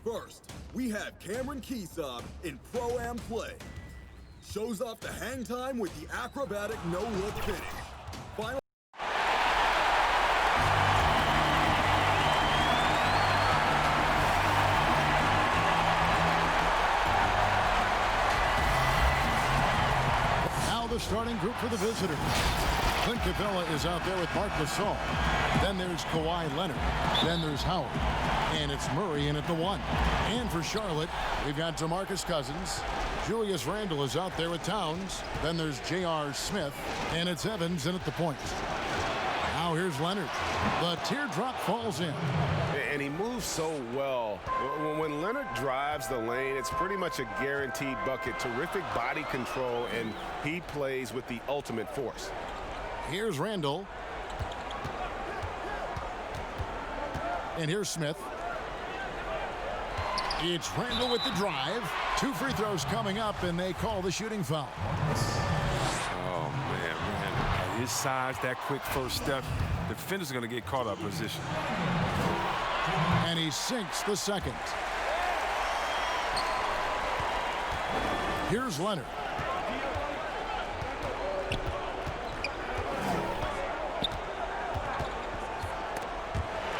First, we have Cameron Keesob in Pro-Am play. Shows off the hang time with the acrobatic no-look finish. Final. Now the starting group for the visitors. Clint Capella is out there with Marc Gasol. Then there's Kawhi Leonard. Then there's Howard. And it's Murray in at the 1. And for Charlotte, we've got DeMarcus Cousins. Julius Randle is out there with Towns. Then there's J.R. Smith. And it's Evans in at the point. Now here's Leonard. The teardrop falls in. And he moves so well. When Leonard drives the lane, it's pretty much a guaranteed bucket. Terrific body control, and he plays with the ultimate force. Here's Randle. And here's Smith. It's Randle with the drive. 2 free throws coming up, and they call the shooting foul. Oh, man. At his size, that quick first step, the defender's going to get caught out of position. And he sinks the second. Here's Leonard.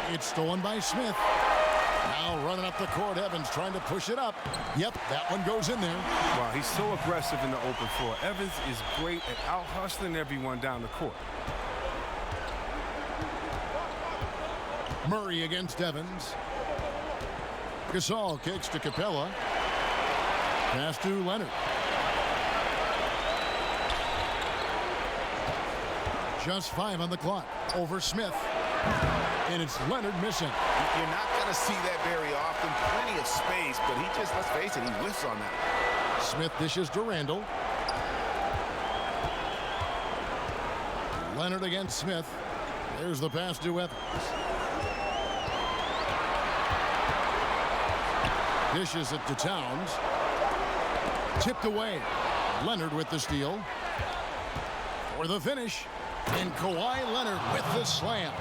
It's stolen by Smith. Now running up the court, Evans trying to push it up. Yep, that one goes in there. Wow, he's so aggressive in the open floor. Evans is great at out-hustling everyone down the court. Murray against Evans. Gasol kicks to Capella. Pass to Leonard. Just 5 on the clock. Over Smith. And it's Leonard missing. You're not going to see that very often. Plenty of space, but he just, let's face it, he whiffs on that. Smith dishes to Randle. Leonard against Smith. There's the pass to Evans. Dishes it to Towns. Tipped away. Leonard with the steal. For the finish. And Kawhi Leonard with the slam.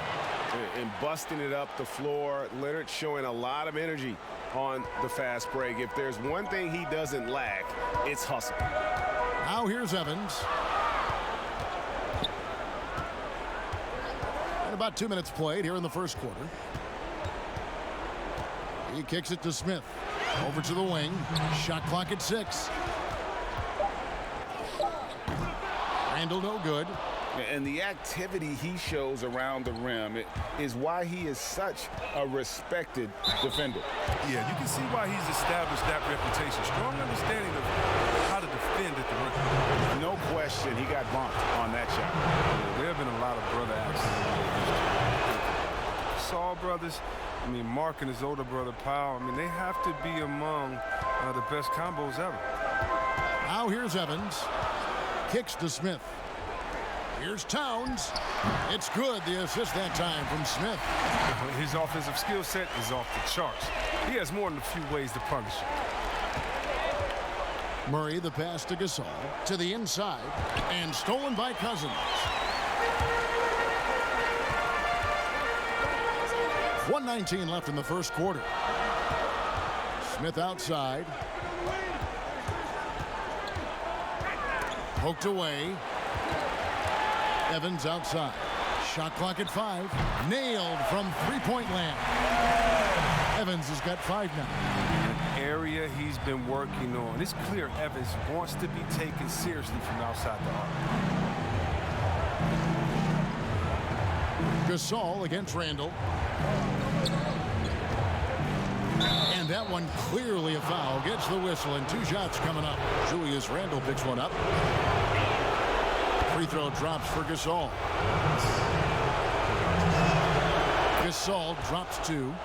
And busting it up the floor. Leonard showing a lot of energy on the fast break. If there's one thing he doesn't lack, it's hustle. Now here's Evans. And about 2 minutes played here in the first quarter. He kicks it to Smith. Over to the wing. Shot clock at 6. Randle no good. And the activity he shows around the rim is why he is such a respected defender. Yeah, you can see why he's established that reputation. Strong understanding of how to defend at the rim. No question he got bumped on that shot. Yeah, there have been a lot of brother accidents. Saul brothers, I mean, Mark and his older brother, Powell, I mean, they have to be among the best combos ever. Now here's Evans. Kicks to Smith. Here's Towns. It's good. The assist that time from Smith. His offensive skill set is off the charts. He has more than a few ways to punish. Murray, the pass to Gasol. To the inside. And stolen by Cousins. 1:19 left in the first quarter. Smith outside. Poked away. Evans outside. Shot clock at 5. Nailed from three-point land. Evans has got 5 now. An area he's been working on. It's clear Evans wants to be taken seriously from outside the arc. Gasol against Randle. And that one clearly a foul. Gets the whistle and 2 shots coming up. Julius Randle picks one up. Free throw drops for Gasol. Gasol drops 2.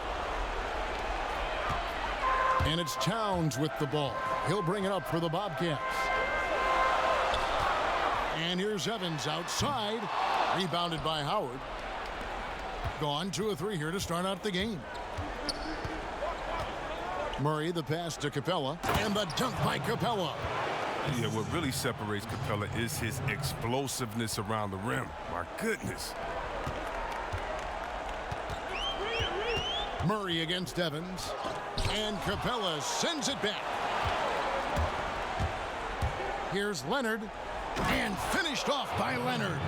And it's Towns with the ball. He'll bring it up for the Bobcats. And here's Evans outside. Rebounded by Howard. Gone 2 of 3 here to start out the game. Murray, the pass to Capella. And the dunk by Capella. Yeah, what really separates Capella is his explosiveness around the rim. My goodness. Murray against Evans. And Capella sends it back. Here's Leonard. And finished off by Leonard.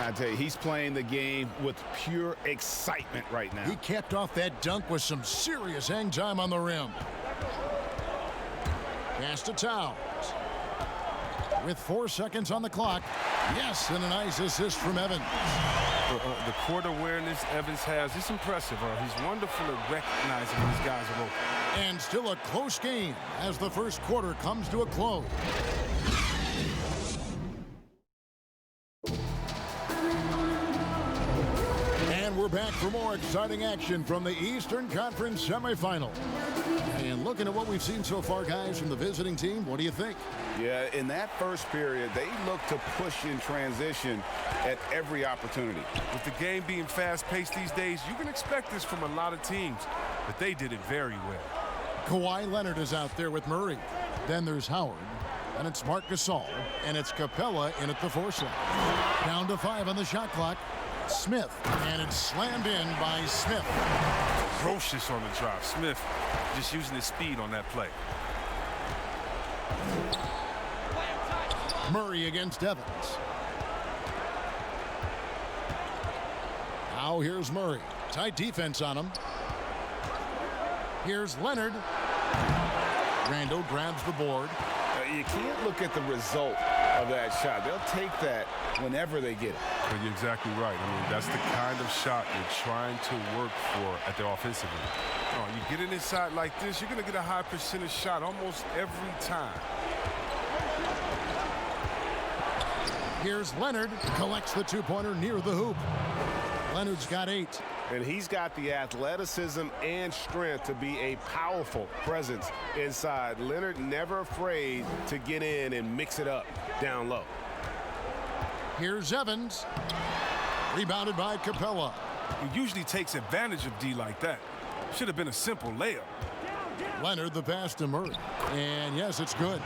I tell you, he's playing the game with pure excitement right now. He capped off that dunk with some serious hang time on the rim. Pass to Towns. With 4 seconds on the clock. Yes, and a nice assist from Evans. The court awareness Evans has is impressive. He's wonderful at recognizing when these guys are open. And still a close game as the first quarter comes to a close. And we're back for more exciting action from the Eastern Conference semifinal. And looking at what we've seen so far, guys, from the visiting team, what do you think? Yeah, in that first period, they look to push in transition at every opportunity. With the game being fast-paced these days, you can expect this from a lot of teams, but they did it very well. Kawhi Leonard is out there with Murray. Then there's Howard, and it's Marc Gasol, and it's Capella in at the 4 slot. Down to 5 on the shot clock. Smith, and it's slammed in by Smith. Ferocious on the drive. Smith just using his speed on that play. Murray against Evans. Now here's Murray. Tight defense on him. Here's Leonard. Randall grabs the board. You can't look at the result of that shot. They'll take that whenever they get it. But you're exactly right. I mean, that's the kind of shot you're trying to work for at the offensive end. You get it inside like this, you're going to get a high percentage shot almost every time. Here's Leonard. Collects the two-pointer near the hoop. Leonard's got 8. And he's got the athleticism and strength to be a powerful presence inside. Leonard never afraid to get in and mix it up down low. Here's Evans. Rebounded by Capella. He usually takes advantage of D like that. Should have been a simple layup. Leonard the pass to Murray. And yes, it's good.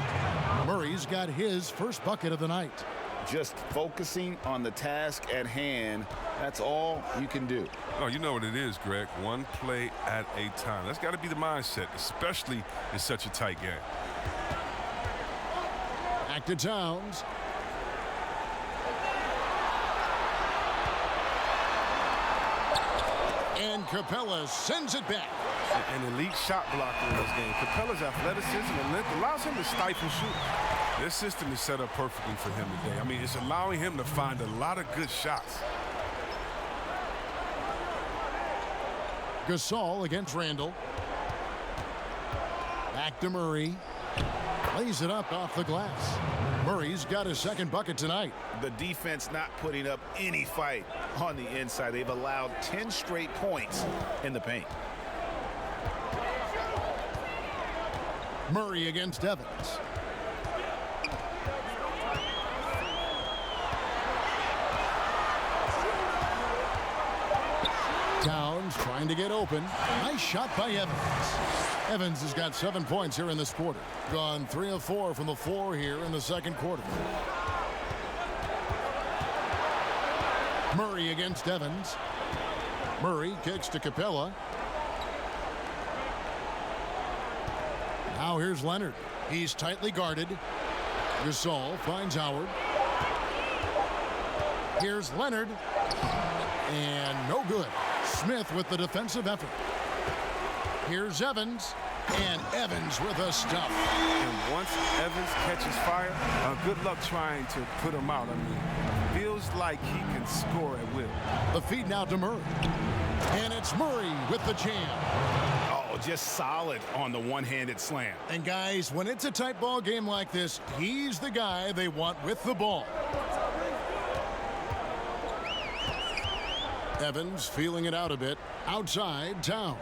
Murray's got his first bucket of the night. Just focusing on the task at hand, that's all you can do. Oh, you know what it is, Greg. One play at a time. That's got to be the mindset, especially in such a tight game. Back to Towns. And Capella sends it back. An elite shot blocker in this game. Capella's athleticism and length allows him to stifle shoot. This system is set up perfectly for him today. I mean, it's allowing him to find a lot of good shots. Gasol against Randall. Back to Murray. Lays it up off the glass. Murray's got his second bucket tonight. The defense not putting up any fight on the inside. They've allowed 10 straight points in the paint. Murray against Evans. Towns trying to get open. Nice shot by Evans. Evans has got 7 points here in this quarter. Gone 3 of 4 from the floor here in the second quarter. Murray against Evans. Murray kicks to Capella. Now here's Leonard. He's tightly guarded. Gasol finds Howard. Here's Leonard. And no good. Smith with the defensive effort. Here's Evans. And Evans with a stop. And once Evans catches fire, good luck trying to put him out. I mean, feels like he can score at will. The feed now to Murray. And it's Murray with the jam. Oh, just solid on the one-handed slam. And guys, when it's a tight ball game like this, he's the guy they want with the ball. Evans feeling it out a bit. Outside, Towns.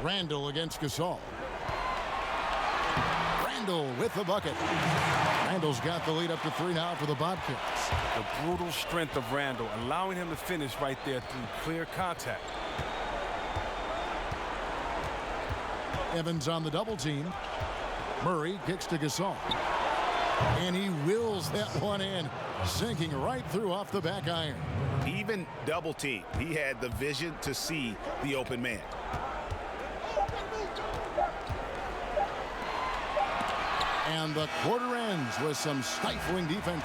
Randall against Gasol. Randall with the bucket. Randall's got the lead up to 3 now for the Bobcats. The brutal strength of Randall, allowing him to finish right there through clear contact. Evans on the double team. Murray kicks to Gasol. And he wills that one in, sinking right through off the back iron. Even double team, he had the vision to see the open man. And the quarter ends with some stifling defense.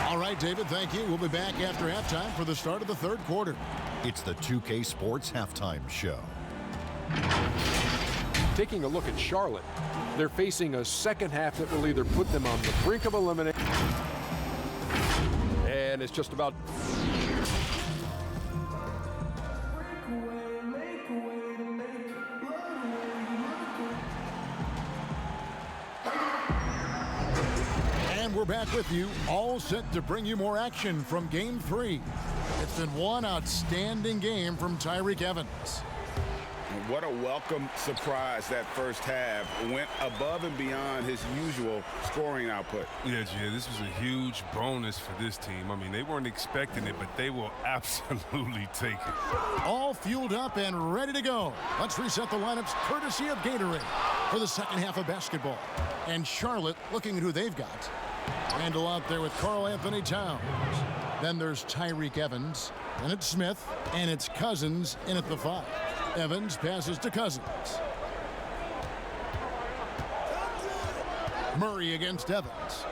All right, David, thank you. We'll be back after halftime for the start of the third quarter. It's the 2K Sports Halftime Show. Taking a look at Charlotte, they're facing a second half that will either put them on the brink of elimination, and it's just about. And we're back with you, all set to bring you more action from Game 3. It's been one outstanding game from Tyreek Evans. What a welcome surprise that first half. Went above and beyond his usual scoring output. Yeah, Jay, this was a huge bonus for this team. I mean, they weren't expecting it, but they will absolutely take it. All fueled up and ready to go. Let's reset the lineups courtesy of Gatorade for the second half of basketball. And Charlotte looking at who they've got. Randall out there with Karl Anthony Towns. Then there's Tyreek Evans. Then it's Smith. And it's Cousins in at the 5. Evans passes to Cousins. Murray against Evans.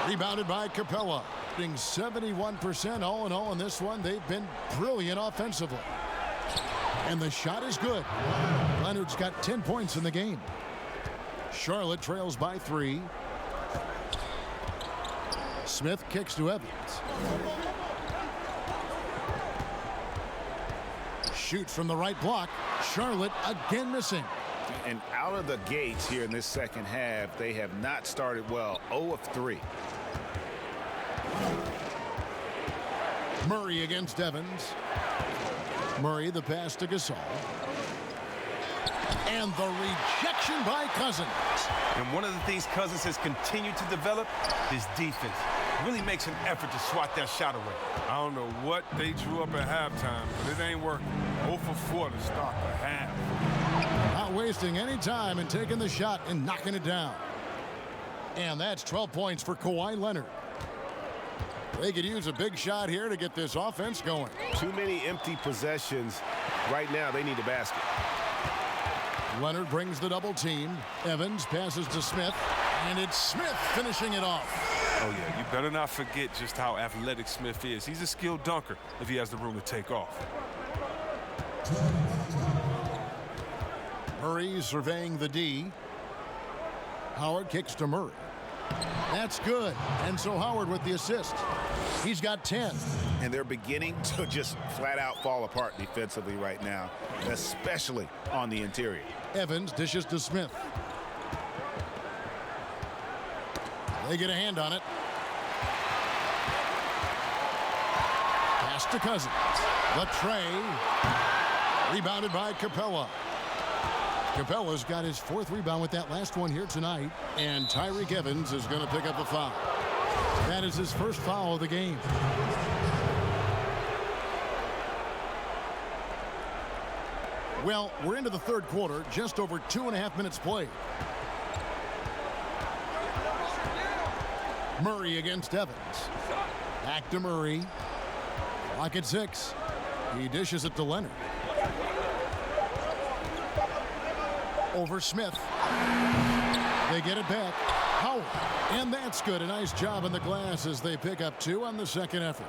Rebounded by Capella. Being 71% all in all in this one. They've been brilliant offensively. And the shot is good. Leonard's got 10 points in the game. Charlotte trails by 3. Smith kicks to Evans. Shoots from the right block. Charlotte again missing. And out of the gates here in this second half, they have not started well. 0 of 3. Murray against Evans. Murray the pass to Gasol. And the rejection by Cousins. And one of the things Cousins has continued to develop is defense. Really makes an effort to swat that shot away. I don't know what they drew up at halftime, but it ain't working. 0 for 4 to start the half. Not wasting any time and taking the shot and knocking it down. And that's 12 points for Kawhi Leonard. They could use a big shot here to get this offense going. Too many empty possessions. Right now, they need a basket. Leonard brings the double team. Evans passes to Smith. And it's Smith finishing it off. Oh, yeah, you better not forget just how athletic Smith is. He's a skilled dunker if he has the room to take off. Murray surveying the D. Howard kicks to Murray. That's good. And so Howard with the assist. He's got 10. And they're beginning to just flat out fall apart defensively right now, especially on the interior. Evans dishes to Smith. They get a hand on it. Pass to Cousins. The tray. Rebounded by Capella. Capella's got his 4th rebound with that last one here tonight. And Tyreek Evans is going to pick up the foul. That is his first foul of the game. Well, we're into the third quarter, just over 2.5 minutes played. Murray against Evans. Back to Murray. Clock at 6. He dishes it to Leonard. Over Smith. They get it back. Howard. And that's good. A nice job on the glass as they pick up 2 on the second effort.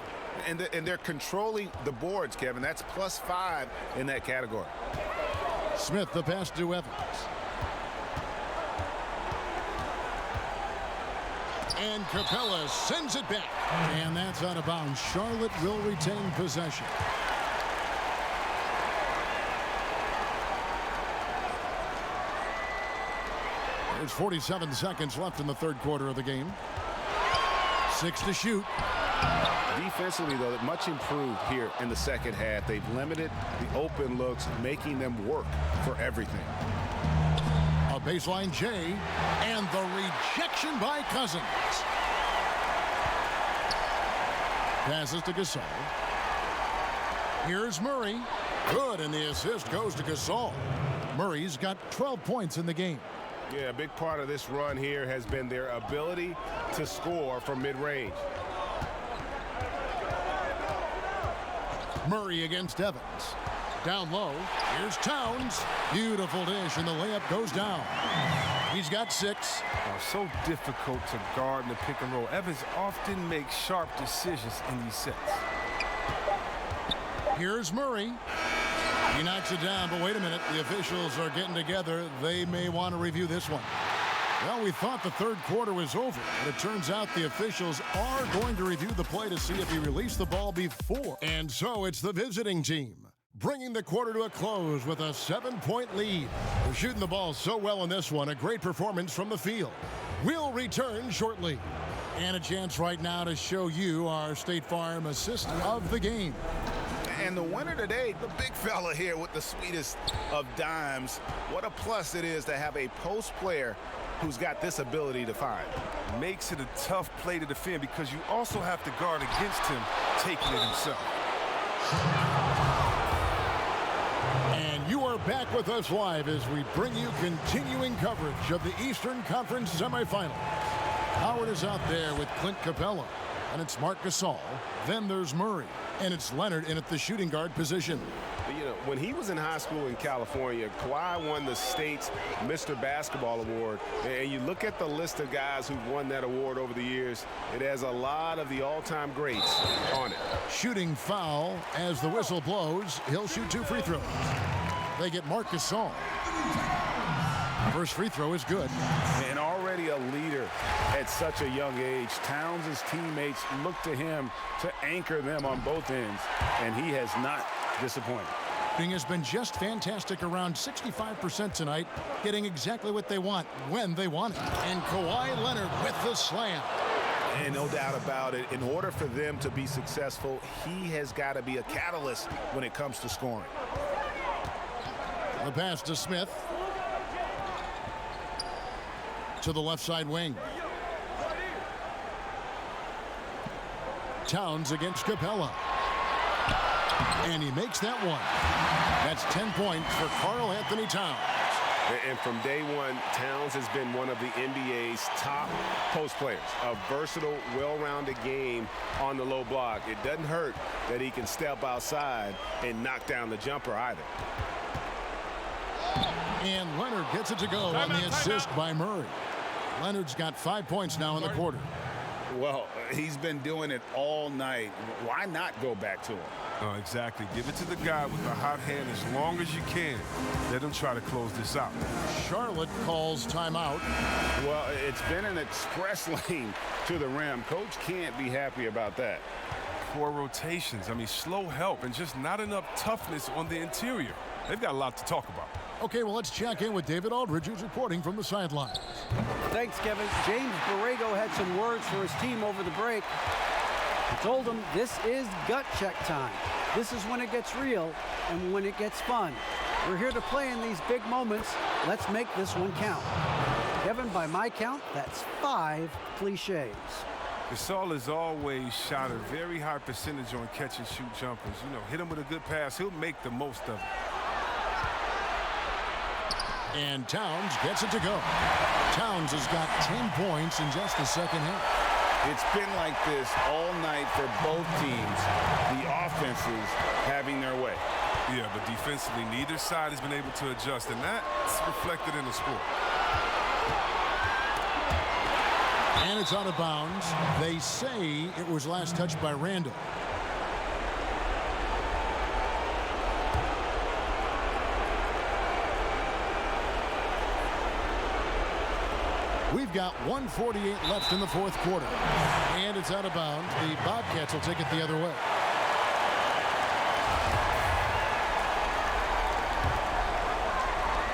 And they're controlling the boards, Kevin. That's +5 in that category. Smith the pass to Evans. And Capella sends it back. And that's out of bounds. Charlotte will retain possession. There's 47 seconds left in the third quarter of the game. 6 to shoot. Defensively, though, much improved here in the second half. They've limited the open looks, making them work for everything. A baseline J, and the rejection by Cousins. Passes to Gasol. Here's Murray. Good, and the assist goes to Gasol. Murray's got 12 points in the game. Yeah, a big part of this run here has been their ability to score from mid-range. Murray against Evans. Down low, here's Towns. Beautiful dish, and the layup goes down. He's got 6. So difficult to guard in the pick and roll. Evans often makes sharp decisions in these sets. Here's Murray. He knocks it down, but wait a minute. The officials are getting together. They may want to review this one. Well, we thought the third quarter was over, but it turns out the officials are going to review the play to see if he released the ball before. And so it's the visiting team bringing the quarter to a close with a 7-point lead. They're shooting the ball so well in this one. A great performance from the field. We'll return shortly. And a chance right now to show you our State Farm assist of the game. And the winner today, the big fella here with the sweetest of dimes. What a plus it is to have a post player who's got this ability to find. Makes it a tough play to defend because you also have to guard against him taking it himself. And you are back with us live as we bring you continuing coverage of the Eastern Conference semifinals. Howard is out there with Clint Capella, and it's Marc Gasol. Then there's Murray, and it's Leonard in at the shooting guard position. You know, when he was in high school in California, Kawhi won the state's Mr. Basketball Award. And you look at the list of guys who've won that award over the years, it has a lot of the all-time greats on it. Shooting foul as the whistle blows. He'll shoot 2 free throws. They get Marc Gasol. First free throw is good. And already a leader at such a young age. Towns' teammates look to him to anchor them on both ends, and he has not disappointed. Shooting has been just fantastic, around 65% tonight, getting exactly what they want when they want it. And Kawhi Leonard with the slam. And no doubt about it, in order for them to be successful, he has got to be a catalyst when it comes to scoring. The pass to Smith. To the left side wing. Towns against Capella. And he makes that one. That's 10 points for Karl Anthony Towns. And from day one, Towns has been one of the NBA's top post players. A versatile, well-rounded game on the low block. It doesn't hurt that he can step outside and knock down the jumper either. And Leonard gets it to go on the assist by Murray. Leonard's got 5 points now in the quarter. Well, he's been doing it all night. Why not go back to him? Oh, exactly. Give it to the guy with the hot hand as long as you can. Let him try to close this out. Charlotte calls timeout. Well, it's been an express lane to the rim. Coach can't be happy about that. Poor rotations. I mean, slow help and just not enough toughness on the interior. They've got a lot to talk about. Okay, well, let's check in with David Aldridge, who's reporting from the sidelines. Thanks, Kevin. James Borrego had some words for his team over the break. He told them this is gut check time. This is when it gets real and when it gets fun. We're here to play in these big moments. Let's make this one count. Kevin, by my count, that's 5 cliches. Gasol has always shot a very high percentage on catch and shoot jumpers. You know, hit him with a good pass, he'll make the most of it. And Towns gets it to go. Towns has got 10 points in just the second half. It's been like this all night for both teams. The offenses having their way. Yeah, but defensively, neither side has been able to adjust, and that's reflected in the score. And it's out of bounds. They say it was last touched by Randall. We've got 1:48 left in the fourth quarter. And it's out of bounds. The Bobcats will take it the other way.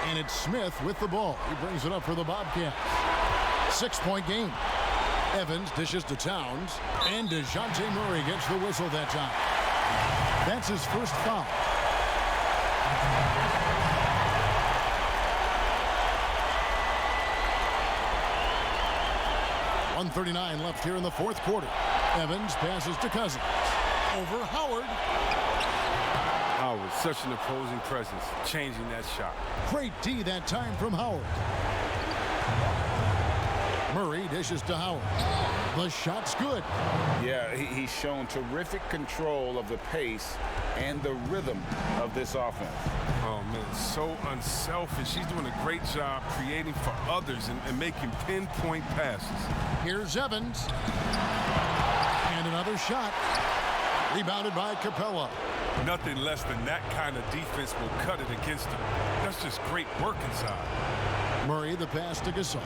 And it's Smith with the ball. He brings it up for the Bobcats. 6-point game. Evans dishes to Towns. And DeJounte Murray gets the whistle that time. That's his first foul. .139 left here in the fourth quarter. Evans passes to Cousins. Over Howard. Howard, such an opposing presence, changing that shot. Great D that time from Howard. Murray dishes to Howard. The shot's good. Yeah, he's shown terrific control of the pace and the rhythm of this offense. Oh, man, so unselfish. He's doing a great job creating for others and making pinpoint passes. Here's Evans. And another shot. Rebounded by Capella. Nothing less than that kind of defense will cut it against him. That's just great work inside. Murray the pass to Gasol.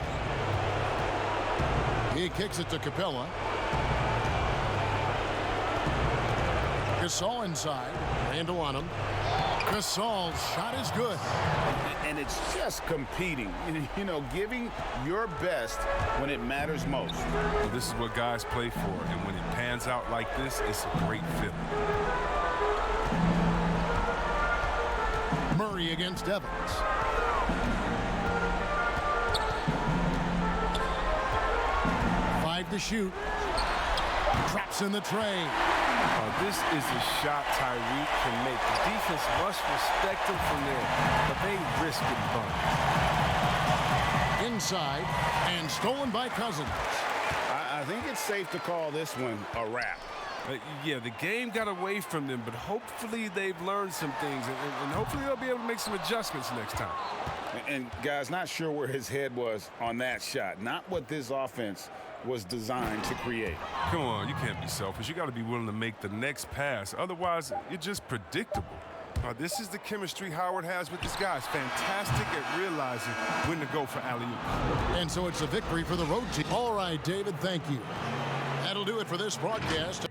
He kicks it to Capella. Gasol inside. Randall on him. Gasol's shot is good. And it's just competing, you know, giving your best when it matters most. Well, this is what guys play for, and when it pans out like this, it's a great feeling. Murray against Evans. Five to shoot. Traps in the tray. This is a shot Tyreek can make. The defense must respect him from there, but they risk it bunch. Inside and stolen by Cousins. I think it's safe to call this one a wrap. Yeah, the game got away from them, but hopefully they've learned some things, and hopefully they'll be able to make some adjustments next time. And guys, not sure where his head was on that shot. Not what this offense was designed to create. Come on, you can't be selfish. You got to be willing to make the next pass. Otherwise, you're just predictable. This is the chemistry Howard has with this guy. It's fantastic at realizing when to go for alley-oop. And so it's a victory for the road team. All right, David, thank you. That'll do it for this broadcast.